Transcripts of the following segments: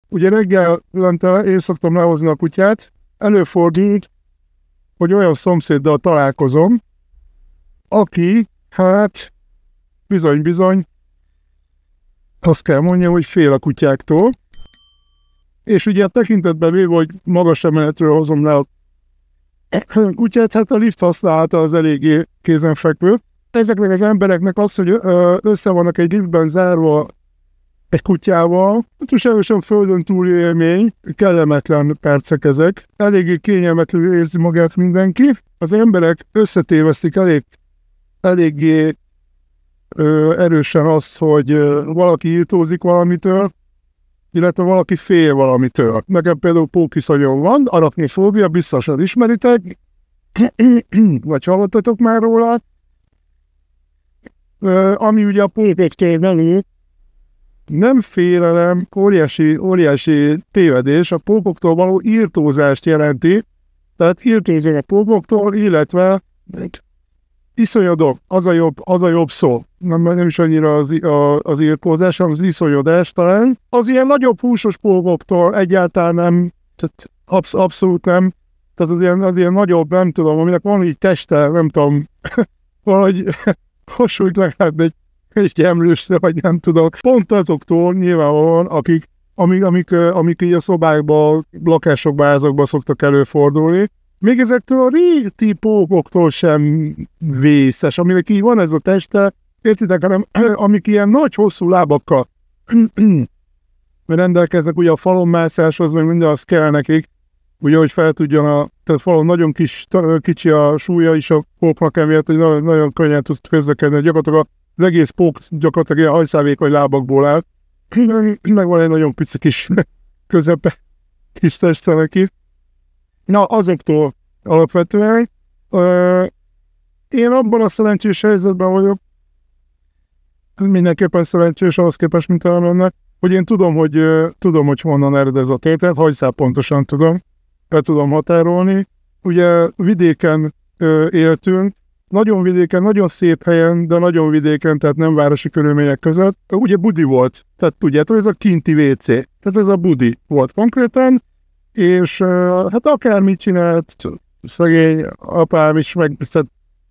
ugye reggelente én szoktam lehozni a kutyát, előfordult, hogy olyan szomszéddal találkozom, aki, hát bizony, azt kell mondjam, hogy fél a kutyáktól, és ugye a tekintetben véve, hogy magas emeletről hozom le a kutyát, hát a lift használata az eléggé kézenfekvő. Ezeknek az embereknek az, hogy össze vannak egy liftben zárva egy kutyával, túlságosan földön túli élmény, kellemetlen percek ezek, eléggé kényelmetlenül érzi magát mindenki. Az emberek összetévesztik eléggé erősen azt, hogy valaki írtózik valamitől, illetve valaki fél valamitől. Nekem például pókiszonyom van, arachnofóbia, biztosan ismeritek, vagy hallottatok már róla, ami ugye a pókoktól való, nem félelem, óriási tévedés, a pókoktól való írtózást jelenti, tehát írtózom a pókoktól, illetve iszonyodok, az a jobb szó. Nem is annyira az írtózás, hanem az iszonyodás talán. Az ilyen nagyobb húsos pókoktól egyáltalán nem, tehát abszolút nem. Tehát az ilyen nagyobb, nem tudom, aminek van így teste, nem tudom, valahogy hasonlít legalább egy emlősre, vagy nem tudom. Pont azoktól nyilvánvalóan, amik így a szobákban, lakásokban, házakban szoktak előfordulni. Még ezektől a régi pókoktól sem vészes, aminek így van ez a teste, értitek, hanem amik ilyen nagy, hosszú lábakkal rendelkeznek, ugye a falonmászáshoz, meg minden az kell nekik, ugye, hogy fel tudjon tehát falon nagyon kicsi a súlya is a póknak, emiatt, hogy nagyon, nagyon könnyen tud közlekedni, gyakorlatilag az egész pók gyakorlatilag ilyen hajszálvékony lábakból áll, meg van egy nagyon pici kis közepe, kis teste neki. Na, azoktól alapvetően én abban a szerencsés helyzetben vagyok, mindenképpen szerencsés ahhoz képest, mint önnek, hogy én tudom, hogy honnan ered ez a tétel, hajszál pontosan tudom, be tudom határolni. Ugye vidéken éltünk, nagyon vidéken, nagyon szép helyen, de nagyon vidéken, tehát nem városi körülmények között. Ugye budi volt, tehát tudjátok, ez a kinti WC, tehát ez a budi volt konkrétan, és hát akármit csinált, szegény apám is meg,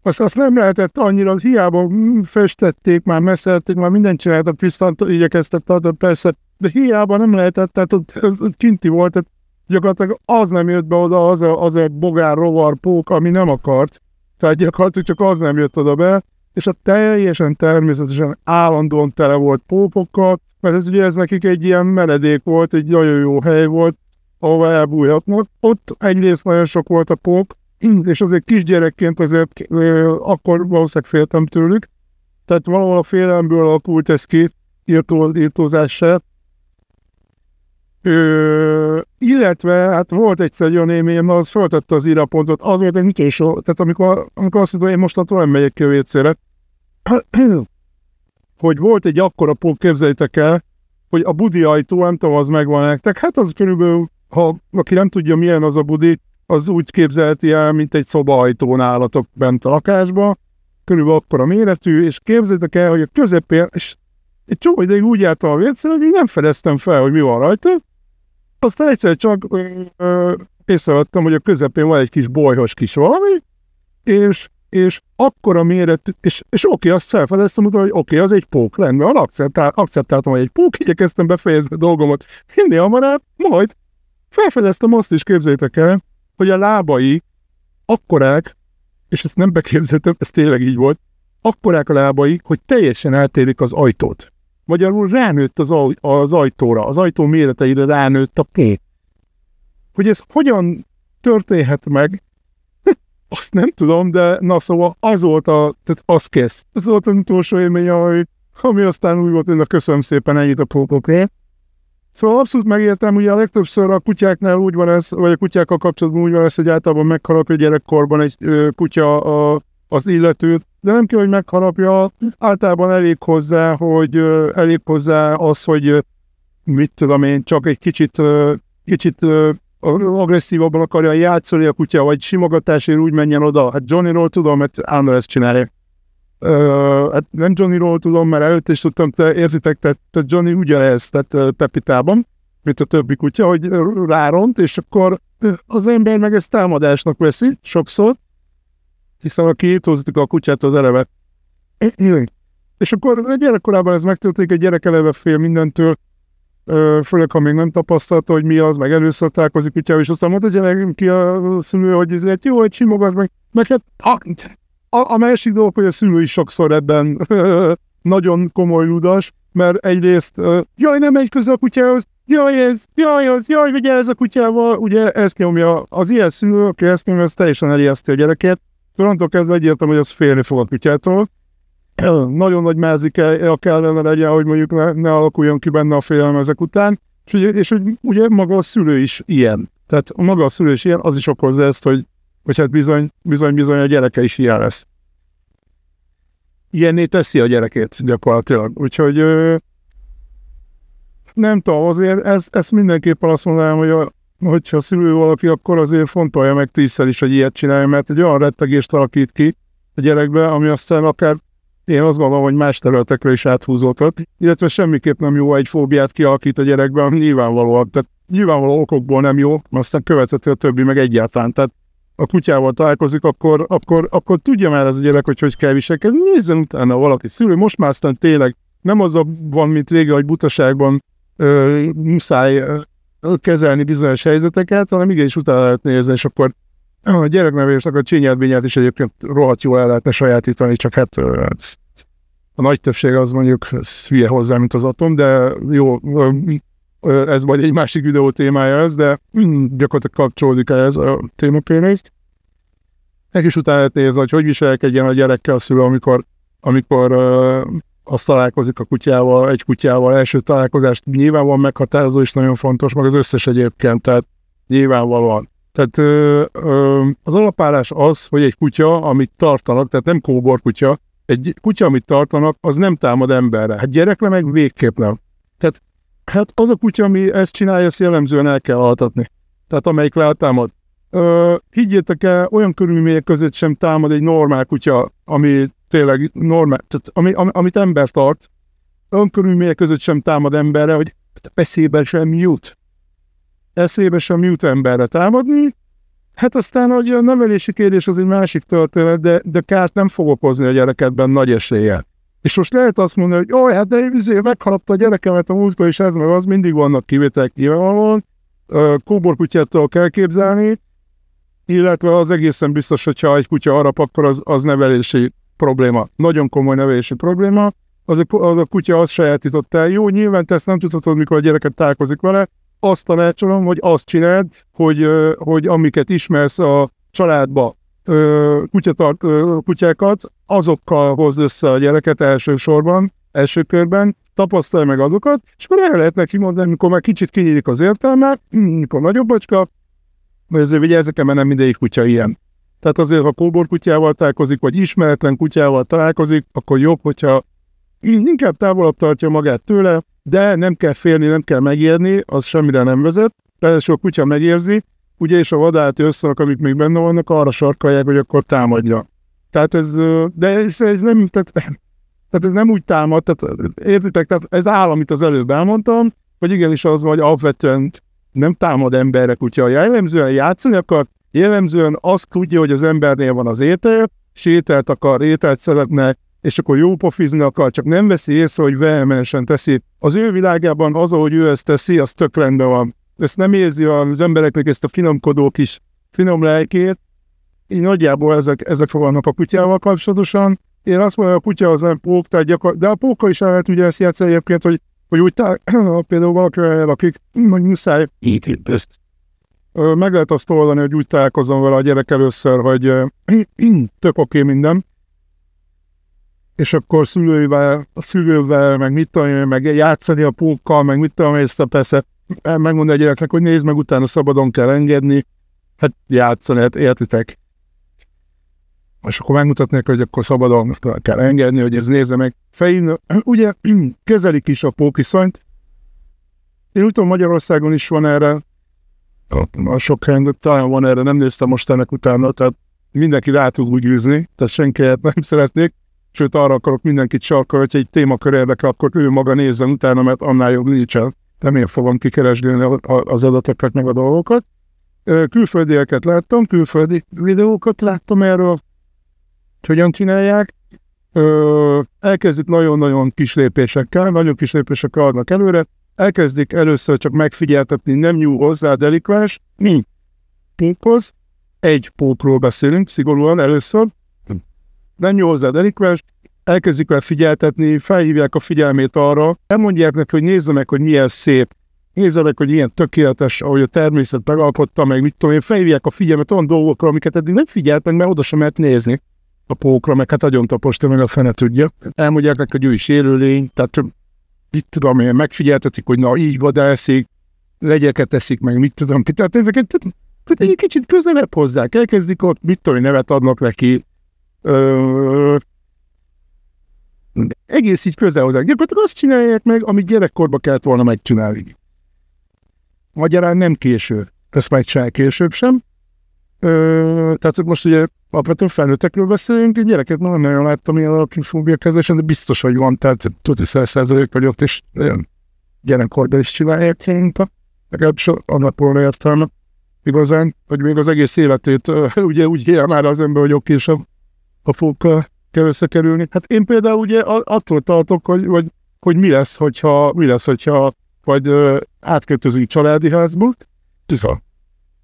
azt nem lehetett annyira, hiába festették, már messzelték, már mindent csináltak, tisztán igyekeztek tartani, persze, de hiába nem lehetett, tehát ott kinti volt, tehát gyakorlatilag az nem jött be oda, az a bogár rovar pók, ami nem akart, tehát gyakorlatilag csak az nem jött oda be, és a teljesen természetesen állandóan tele volt pókokkal, mert ez nekik egy ilyen menedék volt, egy nagyon jó hely volt, ahova elbújhatnak. Ott egyrészt nagyon sok volt a pók, és azért kisgyerekként azért akkor valószínűleg féltem tőlük. Tehát valahol a félelemből alakult ez ki, írtózással. Illetve, hát volt egyszer olyan élményem, az föltette az írapontot, az volt egy utolsó, tehát amikor azt mondom, én mostantól nem megyek ki a vécére, hogy volt egy akkora pók, képzeljétek el, hogy a budi ajtó, nem tudom, az megvan nektek, hát az körülbelül, ha aki nem tudja, milyen az a budi, az úgy képzelheti el, mint egy szobaajtó nálatok bent a lakásba, körülbelül akkora méretű, és képzeljétek el, hogy a közepén, és egy csomó ideig úgy jártam a vécére, hogy nem fedeztem fel, hogy mi van rajta, aztán egyszer csak észrevettem, hogy a közepén van egy kis bolyhos kis valami, és akkora méretű, és oké, azt felfedeztem, hogy oké, az egy pók, rendben, akceptáltam, hogy egy pók, igyekeztem befejezni a dolgomat minél hamarabb, majd felfedeztem azt is, képzeljétek el, hogy a lábai akkorák, és ezt nem beképzeltem, ez tényleg így volt, akkorák a lábai, hogy teljesen eltérik az ajtót. Magyarul ránőtt az ajtóra, az ajtó méreteire ránőtt a pók. Hogy ez hogyan történhet meg, azt nem tudom, de na szóval az volt tehát az kész. Ez volt az utolsó élmény, ami aztán úgy volt, hogy köszönöm szépen, ennyit a pókokért. Szóval abszolút megértem, ugye a legtöbbször a kutyáknál úgy van ez, vagy a kutyákkal kapcsolatban úgy van ez, hogy általában megharapja gyerekkorban egy kutya az illetőt, de nem kell, hogy megharapja, általában elég hozzá az, hogy mit tudom én, csak egy kicsit agresszívabban akarja játszani a kutya, vagy simogatásért úgy menjen oda. Hát Johnnyról tudom, mert állandóan ezt csinálja. Hát nem Johnnyról tudom, mert előtt is tudtam, értitek, tehát Johnny ugyanez, tehát Pepitában, mint a többi kutya, hogy ráront, és akkor az ember meg ezt támadásnak veszi sokszor, hiszen aki étozik a kutyát, az eleve. És akkor a gyerekkorában ez megtörténik, egy gyerek eleve fél mindentől, főleg, ha még nem tapasztalta, hogy mi az, meg először találkozik kutyával, és aztán mondta gyerek ki a szülő, hogy ezért jó, hogy simogat meg hát a másik dolog, hogy a szülő is sokszor ebben nagyon komoly ludas, mert egyrészt, jaj, nem megy közel a kutyához, jaj, vigyázz a kutyával, ugye ezt nyomja az ilyen szülő, aki ezt nyomja, ez teljesen elijeszti a gyereket, onnantól kezdve egyértelmű, hogy az félni fog a kutyától. Nagyon nagy mázike kellene legyen, hogy mondjuk ne alakuljon ki benne a félelem ezek után, és hogy ugye maga a szülő is ilyen. Tehát maga a szülő is ilyen, az is okozza ezt, hogy hát bizony a gyereke is ilyen lesz. Ilyenné teszi a gyerekét gyakorlatilag. Úgyhogy nem tudom, azért ezt mindenképpen azt mondanám, hogyha a szülő valaki, akkor azért fontolja meg 10-szer is, hogy ilyet csinálja, mert egy olyan rettegést alakít ki a gyerekbe, ami aztán akár én azt gondolom, hogy más területekre is áthúzódhat, illetve semmiképp nem jó egy fóbiát kialakít a gyerekben, ami nyilvánvalóan, tehát nyilvánvaló okokból nem jó, aztán követhető a többi meg egyáltalán. Tehát a kutyával találkozik, akkor tudja már ez a gyerek, hogy kell viselkedni, nézzen utána valaki szülő. Most már aztán tényleg nem az van, mint régen, hogy butaságban muszáj kezelni bizonyos helyzeteket, hanem igenis utána lehet nézni, és akkor a gyereknevelésnek a csényelvényát is egyébként rohadt jól el lehetne sajátítani, csak hát a nagy többség az mondjuk hülye hozzá, mint az atom, de jó, ez majd egy másik videó témája ez, de gyakorlatilag kapcsolódik ez a témakörnézt. Meg is utána lehet nézni, hogy viselkedjen a gyerekkel a szülő, amikor azt találkozik a kutyával, egy kutyával, első találkozást nyilvánvalóan meghatározó és nagyon fontos, meg az összes egyébként, tehát nyilvánvalóan. Tehát az alapállás az, hogy egy kutya, amit tartanak, tehát nem kóborkutya, egy kutya, amit tartanak, az nem támad emberre. Hát gyerekre meg végképp nem. Tehát hát az a kutya, ami ezt csinálja, ezt jellemzően el kell altatni. Tehát amelyik rátámad. Higgyétek el, olyan körülmények között sem támad egy normál kutya, ami tényleg normál, tehát amit ember tart, olyan körülmények között sem támad emberre, hogy eszébe sem jut. Eszébe sem jut emberre támadni. Hát aztán hogy a nevelési kérdés az egy másik történet, de kárt nem fog okozni a gyerekedben nagy eséllyel. És most lehet azt mondani, hogy hát de megharapta a gyerekemet a múltkor, és ez meg az, mindig vannak kivételek nyilvánvalóan. Kóborkutyától kell képzelni, illetve az egészen biztos, hogyha egy kutya harap, akkor az nevelési probléma. Nagyon komoly nevelési probléma. Az a kutya azt sajátított el. Jó, nyilván te ezt nem tudhatod, mikor a gyereket találkozik vele. Azt tanácsolom, hogy azt csináld, hogy amiket ismersz a családba, kutyákat, azokkal hozd össze a gyereket első körben, tapasztalj meg azokat, és akkor el lehet neki mondani, amikor már kicsit kinyílik az értelme, mikor nagyobb bacska, vagy azért vigyázzak, mert nem mindegyik kutya ilyen. Tehát azért, ha kóborkutyával találkozik, vagy ismeretlen kutyával találkozik, akkor jobb, hogyha inkább távolabb tartja magát tőle, de nem kell félni, nem kell megérni, az semmire nem vezet. Ráadásul a kutya megérzi, ugye, és a vadállati összenek, amik még benne vannak, arra sarkalják, hogy akkor támadja. Tehát ez nem, tehát ez nem úgy támad, tehát értitek, tehát ez áll, amit az előbb elmondtam, hogy igenis az van, hogy alapvetően nem támad emberre kutya. Jellemzően játszani akar, jellemzően azt tudja, hogy az embernél van az étel, és ételt akar, ételt szeretne, és akkor jó pofizni akar, csak nem veszi észre, hogy vehemensen teszi. Az ő világában az, ahogy ő ezt teszi, az tök rendben van. Ezt nem érzi az embereknek ezt a finomkodó kis finom lelkét. Így nagyjából ezek vannak a kutyával kapcsolatosan. Én azt mondom, hogy a kutya az nem pók, de a pókkal is el lehet ugye ezt játszani egyébként, hogy úgy például valakivel, akik meg muszáj meg lehet azt oldani, hogy úgy találkozom vele a gyerek először, hogy tök oké minden, és akkor szülővel, meg mit tudom, meg játszani a pókkal, meg mit tudom, és persze megmondani a gyereknek, hogy nézd meg, utána szabadon kell engedni, hát játszani, hát értitek. És akkor megmutatnék, hogy akkor szabadon kell engedni, hogy ez nézze meg. Ugye kezelik is a pókiszonyt. Én úgy tudom, Magyarországon is van erre, a sok helyen, talán van erre, nem néztem most ennek utána, tehát mindenki rá tud úgy űzni, tehát senkiért nem szeretnék, sőt arra akarok mindenkit sarkalni, hogy egy témakör érdekel, akkor ő maga nézzen utána, mert annál jobb nincsen. nem én fogom kikeresgélni az adatokat, meg a dolgokat. Külföldieket láttam, külföldi videókat láttam erről, hogyan csinálják. Elkezdik nagyon-nagyon kis lépésekkel, nagyon kis lépésekkel adnak előre, elkezdik először csak megfigyeltetni, nem nyúl hozzá a delikvens, mi pókhoz, egy pókról beszélünk szigorúan először, nem nyúl hozzá a delikvens, elkezdik el figyeltetni, felhívják a figyelmét arra, elmondják neki, hogy nézze meg, hogy milyen szép, nézze meg, hogy milyen tökéletes, ahogy a természet megalkotta, meg mit tudom én, felhívják a figyelmet olyan dolgokra, amiket eddig nem figyelt meg, mert oda sem mert nézni a pókra, meg hát agyontaposta, meg a fene tudja. Elmondják neki, hogy ő is élőlény, tehát mit tudom én, megfigyeltetik, hogy na így vadászik, legyeket eszik, meg mit tudom ki, tehát ezeket egy kicsit közelebb hozzák, elkezdik ott, mit tudom, nevet adnak neki, egész így közel hozzák. Gyakorlatilag azt csinálják meg, amit gyerekkorba kellett volna megcsinálni. Magyarán nem késő, ezt megcsinálják később sem. Tehát most ugye alapvetően felnőttekről beszélünk, gyerekek nem nagyon láttam ilyen alapfóbia kezelésen, de biztos, hogy van, tehát tudni 100% vagy ott is gyerekkorban is csinálják szerintem. Legalábbis annak volna értelme igazán, hogy még az egész életét ugye úgy él már az ember, hogy okésabb a fókkal kell összekerülni. Hát én például ugye attól tartok, hogy mi lesz, hogyha vagy átköltözünk családi házba,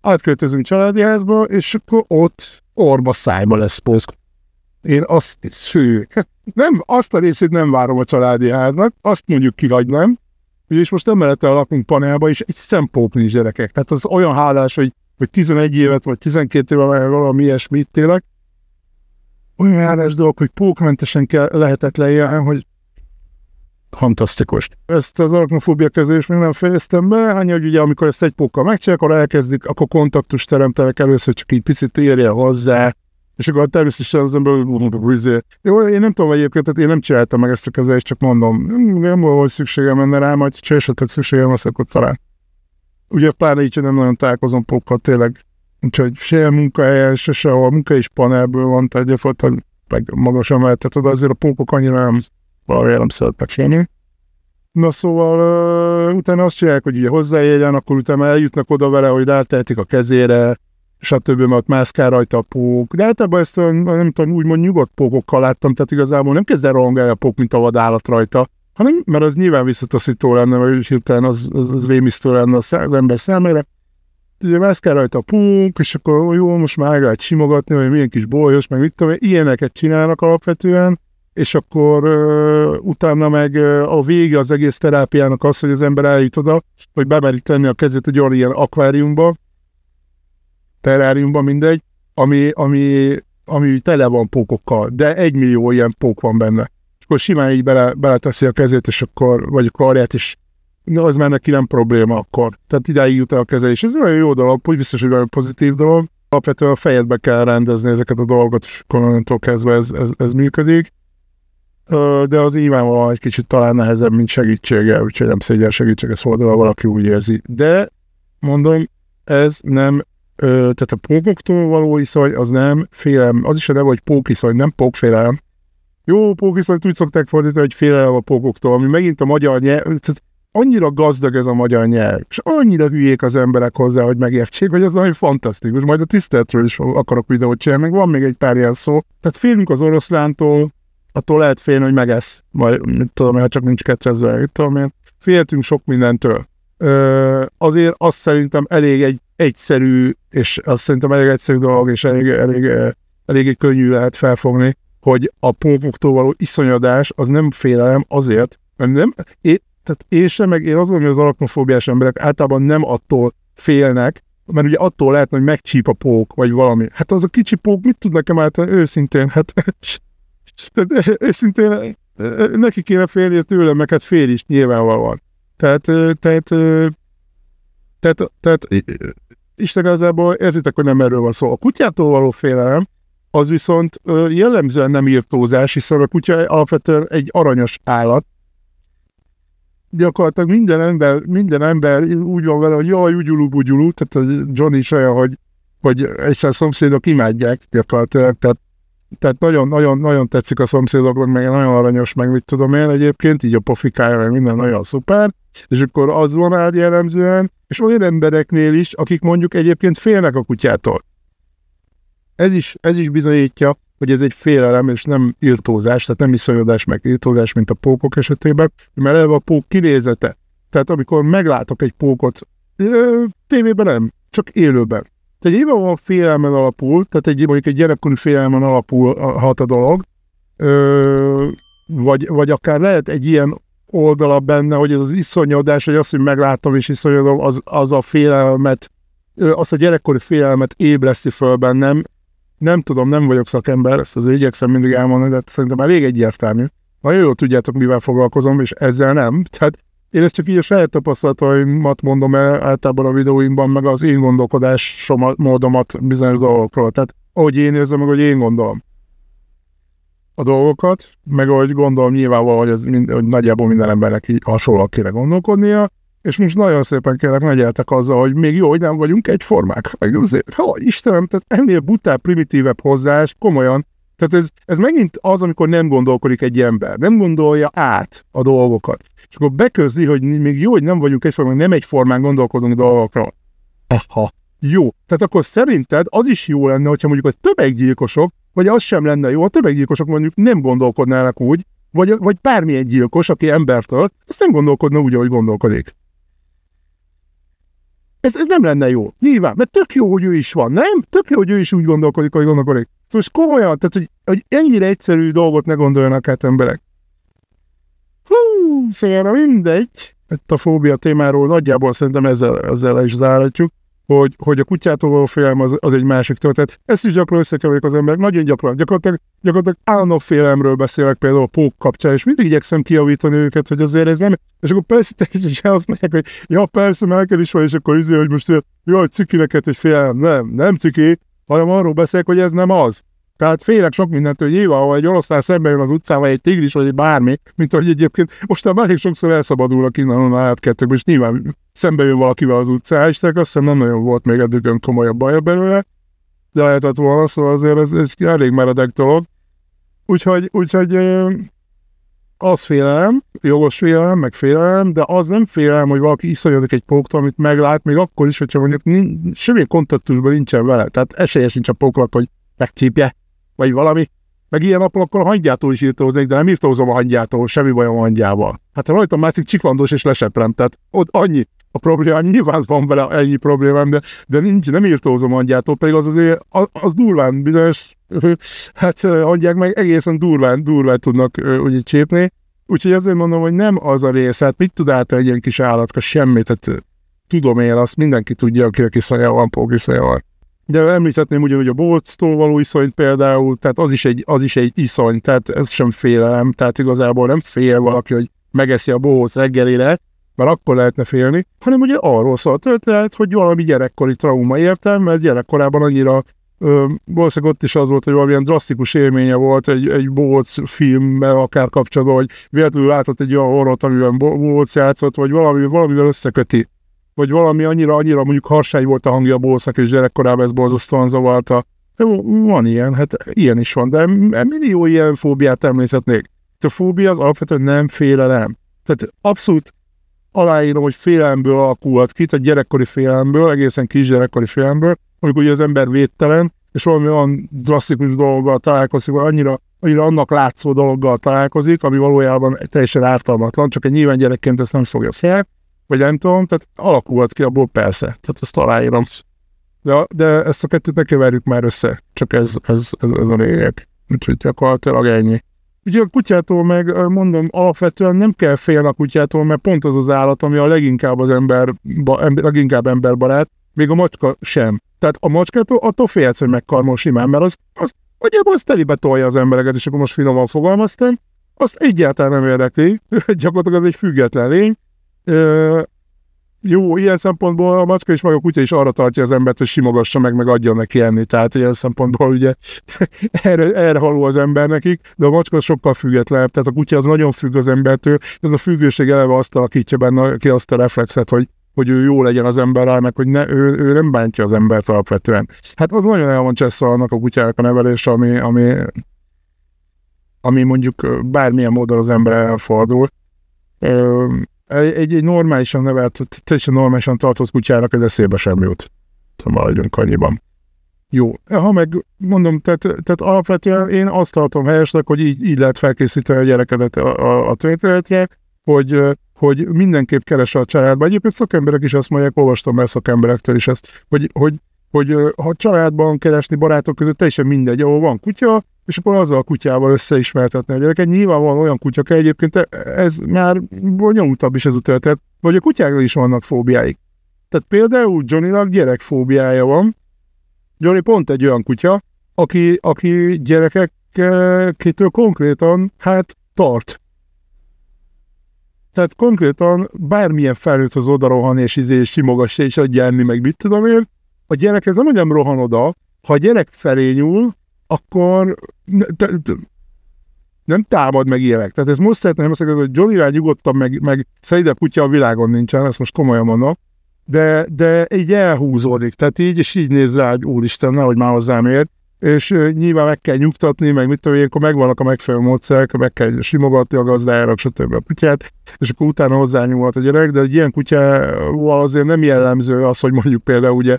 átköltözünk családi házba, és akkor ott orba szájba lesz pók. Én azt a részét nem várom a családi háznak, azt mondjuk ki, vagy nem. Ugyanis most emelettel lakunk panelba, és egy szempók nincs, gyerekek. Tehát az olyan hálás, hogy 11 évet, vagy 12 éve valami ilyesmit tényleg. Olyan hálás dolog, hogy pókmentesen lehetett leélni, hogy fantasztikus. Ezt az arachnofóbia kezelést még nem fejeztem be, hogy ugye amikor ezt egy pókkal megcsinálják, akkor elkezdik, akkor kontaktust teremtenek először, csak így picit érje hozzá, és akkor természetesen az ember jó, én nem tudom egyébként, tehát én nem csináltam meg ezt a kezelést, csak mondom, nem volt szükségem lenne rá, majd ha esetleg szükségem lesz, akkor talán. Ugye pláne így, nem nagyon találkozom pókkal tényleg, úgyhogy se munkahelyen, se sehol, munka is panelből van, tehát gyakorlatilag meg magasan mehetett oda, azért a pókok annyira nem szeretnek félni. Na szóval utána azt csinálják, hogy ugye hozzáérjen, akkor utána eljutnak oda vele, hogy rátehetik a kezére, stb. Mert ott mászkál rajta a pók. De általában ezt nem tudom, úgymond nyugodt pókokkal láttam, tehát igazából nem kezd el rohangálni a pók, mint a vadállat rajta, hanem, mert az nyilván visszataszító lenne, vagy hirtelen az rémisztő lenne az ember számára. Ugye mászkál rajta a pók, és akkor jó, most már lehet simogatni, vagy milyen kis bolyos, meg mit tudom, ilyeneket csinálnak alapvetően, és akkor utána meg a vége az egész terápiának az, hogy az ember eljut oda, hogy bemerik tenni a kezét egy olyan ilyen akváriumba, terráriumba, mindegy, ami tele van pókokkal, de 1 millió ilyen pók van benne. És akkor simán így beleteszi a kezét, és akkor, vagy a karját, és az már neki nem probléma akkor. Tehát idáig jut el a kezelés. Ez nagyon jó dolog, hogy biztos, hogy nagyon pozitív dolog. Alapvetően a fejedbe kell rendezni ezeket a dolgokat, és akkor onnantól kezdve ez működik. De az nyilvánvalóan egy kicsit talán nehezebb, mint segítsége, úgyhogy nem szégyel segítség, ezt oldalra valaki úgy érzi. De mondom, ez nem, tehát a pókoktól való iszony, az nem félelem, az is a neve, hogy pókiszony, nem pókfélelem. Jó, pókiszonyt úgy szokták fordítani, hogy félelem a pókoktól, ami megint a magyar nyelv, tehát annyira gazdag ez a magyar nyelv, és annyira hülyék az emberek hozzá, hogy megértsék, hogy az valami fantasztikus. Majd a tiszteletről is akarok videót csinálni, meg van még egy pár ilyen szó. Tehát félünk az oroszlántól, attól lehet félni, hogy megesz, vagy mit tudom, hát csak nincs ketrezve, mit tudom én. Féltünk sok mindentől. Azért azt szerintem elég egyszerű, és azt szerintem elég egyszerű dolog, és elég könnyű lehet felfogni, hogy a pókoktól való iszonyadás az nem félelem azért, mert nem, tehát én sem, meg én azt gondolom, hogy az arachnofóbiás emberek általában nem attól félnek, mert ugye attól lehet, hogy megcsíp a pók, vagy valami. Hát az a kicsi pók mit tud nekem általában őszintén? Hát őszintén neki kéne félni tőlem, meg hát fél is nyilvánvalóan. Tehát Isten igazából értitek, hogy nem erről van szó. A kutyától való félelem, az viszont jellemzően nem írtózás, hiszen a kutya alapvetően egy aranyos állat. Gyakorlatilag minden ember úgy van vele, hogy jaj, ugyulú, tehát a Johnny is olyan, hogy egyszer szomszédok imádják gyakorlatilag, tehát tehát nagyon tetszik a szomszédoknak, meg nagyon aranyos, meg mit tudom én egyébként, így a pofikája, meg minden nagyon szuper, és akkor az van át jellemzően, és olyan embereknél is, akik mondjuk egyébként félnek a kutyától. Ez is bizonyítja, hogy ez egy félelem, és nem irtózás, tehát nem iszonyodás, meg irtózás, mint a pókok esetében, mert eleve a pók kinézete. Tehát amikor meglátok egy pókot, tévében nem, csak élőben. Tehát nyilvánvalóan félelmen alapul, tehát mondjuk egy gyerekkori félelmen alapulhat a dolog, vagy akár lehet egy ilyen oldala benne, hogy ez az iszonyodás, hogy azt, hogy meglátom és iszonyodom, az a félelmet, azt a gyerekkori félelmet ébreszti föl bennem. Nem tudom, nem vagyok szakember, ezt azért igyekszem mindig elmondani, de szerintem elég egyértelmű. Nagyon jól tudjátok, mivel foglalkozom, és ezzel nem. Tehát én ezt csak így a saját tapasztalataimat mondom el általában a videóimban, meg az én gondolkodás módomat bizonyos dolgokról. Tehát ahogy én érzem, meg ahogy én gondolom a dolgokat, meg ahogy gondolom nyilvánvaló, hogy nagyjából minden embernek így hasonlóan kéne gondolkodnia, és most nagyon szépen kérlek, ne gyertek azzal, hogy még jó, hogy nem vagyunk egyformák. Meg azért, Istenem, tehát ennél butább, primitívebb hozzáás, komolyan. Tehát ez megint az, amikor nem gondolkodik egy ember, nem gondolja át a dolgokat. És akkor beközli, hogy még jó, hogy nem vagyunk egyformák, nem egyformán gondolkodunk dolgokról. Aha, jó. Tehát akkor szerinted az is jó lenne, hogyha mondjuk a tömeggyilkosok, vagy az sem lenne jó, a tömeggyilkosok mondjuk nem gondolkodnának úgy, vagy bármilyen gyilkos, aki embertől, azt nem gondolkodna úgy, ahogy gondolkodik. Ez nem lenne jó. Nyilván, mert tök jó, hogy ő is van, nem? Tök jó, hogy ő is úgy gondolkodik, ahogy gondolkodik. Szóval most komolyan, tehát, hogy ennyire egyszerű dolgot ne gondoljanak át emberek. Szóval mindegy. Itt a fóbia témáról nagyjából szerintem ezzel is zárhatjuk, hogy a kutyától való félelem az egy másik történet. Ezt is gyakran összekeverik az emberek, nagyon gyakran. Gyakorlatilag állandó félelemről beszélek például a pók kapcsán, és mindig igyekszem kijavítani őket, hogy azért ez nem. És akkor persze teljesen azt mondják, hogy ja, persze, melked is van, és akkor hogy most jaj, ciki neked, hogy félelem. Nem ciki, hanem arról beszélek, hogy ez nem az. Tehát félek sok mindentől, hogy nyilván, ha egy oroszlán szembe jön az utcán, vagy egy tigris, vagy egy bármi, mint ahogy egyébként most már elég sokszor elszabadulnak innen a átkettőkből, és nyilván szembe jön valakivel az utcán, és azt hiszem nem nagyon volt még eddig komolyabb baja belőle, de lehetett volna, szóval azért ez elég meredek dolog. Úgyhogy az félelem, jogos félelem, meg félelem, de az nem félelem, hogy valaki iszonyodik egy póktól, amit meglát, még akkor is, hogyha mondjuk semmi kontaktusban nincsen vele, tehát esélye sincs a póknak, hogy megcsípje, vagy valami. Meg ilyen napon akkor a hangyától is írtóznék, de nem írtózom a hangyától, semmi bajom a hangyával. Hát rajtam mászik csiklandos és leseprem, tehát ott annyi a probléma, nyilván van vele ennyi problémám, de nem írtózom a hangyától, pedig az azért az durván bizonyos, hát hangyák meg egészen durván tudnak úgy csépni. Úgyhogy azért mondom, hogy nem az a rész, hát mit tud át egy ilyen kis állatka, semmit, tehát tudom én, azt mindenki tudja, akinek iszonya van, pókiszonya van. De említhetném ugyanúgy a bohóctól való iszonyt például, tehát az is egy iszony, tehát ez sem félelem, tehát igazából nem fél valaki, hogy megeszi a bohóc reggelire, mert akkor lehetne félni, hanem ugye arról szól a történet, hogy valami gyerekkori trauma értem, mert gyerekkorában annyira, valószínűleg ott is az volt, hogy valamilyen drasztikus élménye volt egy bohóc filmmel akár kapcsolatban, hogy véletlenül látott egy olyan horrort, amiben bohóc játszott, vagy valamivel összeköti. Vagy valami annyira mondjuk harsány volt a hangja a bohócnak, és gyerekkorában ez borzasztóan zavarta. Van ilyen, hát ilyen is van, de millió ilyen fóbiát említhetnék. A fóbia az alapvetően nem félelem. Tehát abszolút aláírom, hogy félelemből alakulhat ki, tehát gyerekkori félelemből, egészen kisgyerekkori félelemből, amikor ugye az ember védtelen, és valami olyan drasztikus dologgal találkozik, vagy annyira annak látszó dologgal találkozik, ami valójában teljesen ártalmatlan, csak egy nyilván gyerekként ezt nem fogja fel, vagy nem tudom, tehát alakulhat ki abból persze, tehát ezt aláírom. De ezt a kettőt ne keverjük már össze, csak ez a lényeg. Úgyhogy gyakorlatilag ennyi. Ugye a kutyától meg, mondom, alapvetően nem kell félni a kutyától, mert pont az állat, ami a leginkább leginkább emberbarát, még a macska sem. Tehát a macskától attól félsz, hogy megkarmol simán, mert az nagyjából az telibe tolja az embereket, és akkor most finoman fogalmaztam, azt egyáltalán nem érdekli, gyakorlatilag az egy független lény. Jó, ilyen szempontból a macska is, meg a kutya is arra tartja az embert, hogy simogassa meg adjon neki enni. Tehát ilyen szempontból ugye erre való az ember nekik, de a macska sokkal függetlenebb. Tehát a kutya az nagyon függ az embertől, ez a függőség eleve azt alakítja benne ki azt a reflexet, hogy hogy ő jó legyen az emberrel, meg hogy ő nem bántja az embert alapvetően. Hát az nagyon el van cseszve annak a kutyának a nevelés, ami mondjuk bármilyen módon az ember elfordul. Egy normálisan nevelt, teljesen normálisan tartott kutyának ez eszébe sem jut. Maradjunk annyiban. Jó, ha meg mondom, tehát alapvetően én azt tartom helyesnek, hogy így lehet felkészíteni a gyerekedet a történetre, hogy mindenképp keres a családban. Egyébként szakemberek is azt mondják, olvastam már szakemberektől is ezt, hogy ha családban keresni, barátok között teljesen mindegy, ahol van kutya, és akkor azzal a kutyával összeismertetni a gyereket. Nyilván van olyan kutya, egyébként ez már nyomultabb is ez a történet, vagy a kutyákról is vannak fóbiáik. Tehát például Johnnynak gyerekfóbiája van. Johnny pont egy olyan kutya, aki gyerekekitől konkrétan tart. Tehát konkrétan bármilyen felnőtthoz odarohan és simogasja és adja enni, meg mit tudom én, a gyerek ez nem rohan oda, ha a gyerek felé nyúl, akkor nem támad meg ilyenek. Tehát ez most szeretném azt mondani, hogy Johnny rá nyugodtan, meg szerintebb kutya a világon nincsen, ezt most komolyan mondom, de így elhúzódik, tehát így és így néz rá, hogy úristen, nehogy már hozzám ér, és nyilván meg kell nyugtatni, meg mit tudom, ilyenkor megvannak a megfelelő módszerek, meg kell simogatni a gazdájának, stb. A kutyát, és akkor utána hozzányúlhat a gyerek, de egy ilyen kutyával azért nem jellemző az, hogy mondjuk például ugye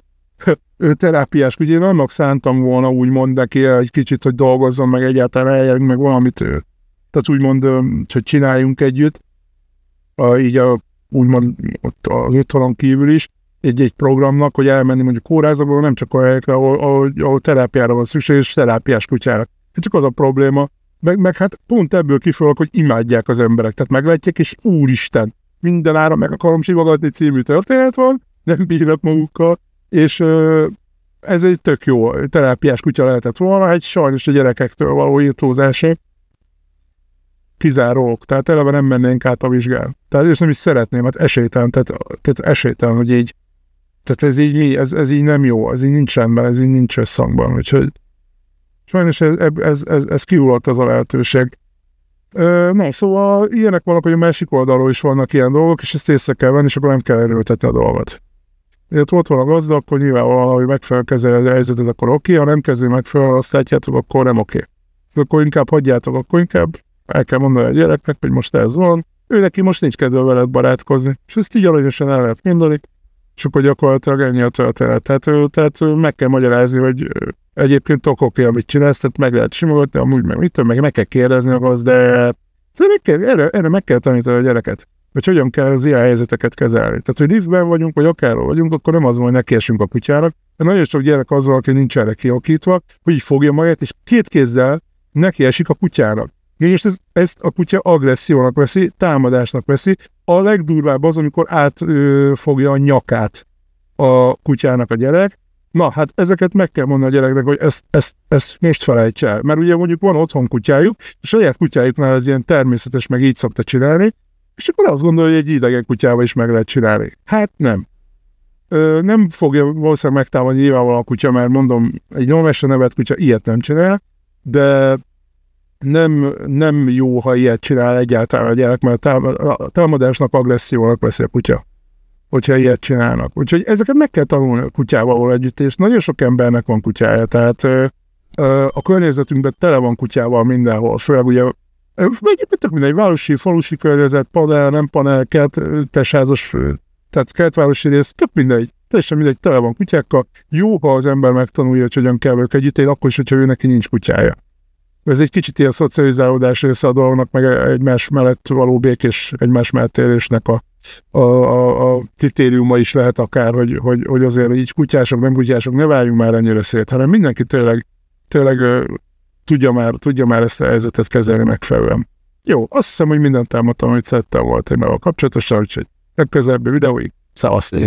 ő terápiás kutya, én annak szántam volna úgymond neki egy kicsit, hogy dolgozzon, meg egyáltalán eljárjunk, meg valamit, tehát úgymond, hogy csináljunk együtt, így úgymond ott az otthon kívül is, egy programnak, hogy elmenni mondjuk kórházakból, nem csak a helyekre, ahol terápiára van szükség, és terápiás kutyára. Csak az a probléma, meg hát pont ebből kifolyólag, hogy imádják az emberek, tehát meglátják, és úristen, minden ára meg akarom simogatni című történet van, nem bírnak magukkal, és ez egy tök jó terápiás kutya lehetett volna, egy sajnos a gyerekektől való írtózásé kizárók, tehát eleve nem mennénk át a vizsgán. Tehát és nem is szeretném, hát esélytelen, tehát esélytelen, hogy így, tehát ez így nem jó, ez így nincs rendben, ez így nincs összhangban, úgyhogy sajnos ez kihullott az a lehetőség. Na, szóval ilyenek vannak, hogy a másik oldalról is vannak ilyen dolgok, és ezt észre kell venni, és akkor nem kell erőltetni a dolgot. Ilyet ott van a gazda, akkor nyilván valahogy megfelelő kezelni a helyzetet, akkor oké, ha nem kezdő megfelelően, azt látjátok, akkor nem oké. Akkor inkább hagyjátok, akkor inkább el kell mondani a gyereknek, hogy most ez van, ő neki most nincs kedve veled barátkozni, és ezt így alanyosan el lehet mondani, és akkor gyakorlatilag ennyi a történet. Tehát meg kell magyarázni, hogy egyébként tök oké, amit csinálsz, tehát meg lehet simogatni, amúgy meg kell kérdezni a gazdát. Erre meg kell tanítani a gyereket, hogy hogyan kell az ilyen helyzeteket kezelni. Tehát, hogy liftben vagyunk, vagy akárhol vagyunk, akkor nem az van, hogy nekiesünk a kutyának, de nagyon sok gyerek az van, aki nincs erre kiokítva, hogy így fogja magát, és két kézzel nekiesik a kutyának. És ezt a kutya agressziónak veszi, támadásnak veszi. A legdurvább az, amikor átfogja a nyakát a kutyának a gyerek. Na, hát ezeket meg kell mondani a gyereknek, hogy ezt most felejts el. Mert ugye mondjuk van otthon kutyájuk, és a saját kutyájuknál ez ilyen természetes, meg így szokta csinálni, és akkor azt gondolja, hogy egy idegen kutyával is meg lehet csinálni. Hát nem. Nem fogja valószínűleg megtámadni nyilvánvalóan a kutya, mert mondom, egy normálisan nevelt kutya ilyet nem csinál, de nem jó, ha ilyet csinál egyáltalán a gyerek, mert a támadásnak, agressziónak veszi a kutya, hogyha ilyet csinálnak. Úgyhogy ezeket meg kell tanulni a kutyával való együtt, és nagyon sok embernek van kutyája, tehát a környezetünkben tele van kutyával mindenhol, főleg ugye tök mindegy, városi, falusi környezet, panel, nem panel, kertesházas, tehát kertvárosi rész, tök mindegy, teljesen mindegy, tele van kutyákkal. Jó, ha az ember megtanulja, hogy hogyan kell velük együtt élni, akkor is, hogyha ő neki nincs kutyája. Ez egy kicsit ilyen szocializálódás része a dolognak, meg egymás mellett való békés egymás mellett élésnek a kritériuma is lehet akár, hogy azért így kutyások, nem kutyások, ne váljunk már ennyire szét, hanem mindenki tényleg tudja már ezt a helyzetet kezelni megfelelően. Jó, azt hiszem, hogy mindent elmondtam, amit szerettem volt témával kapcsolatosan, úgyhogy legközelebbi videóig. Szevasztok!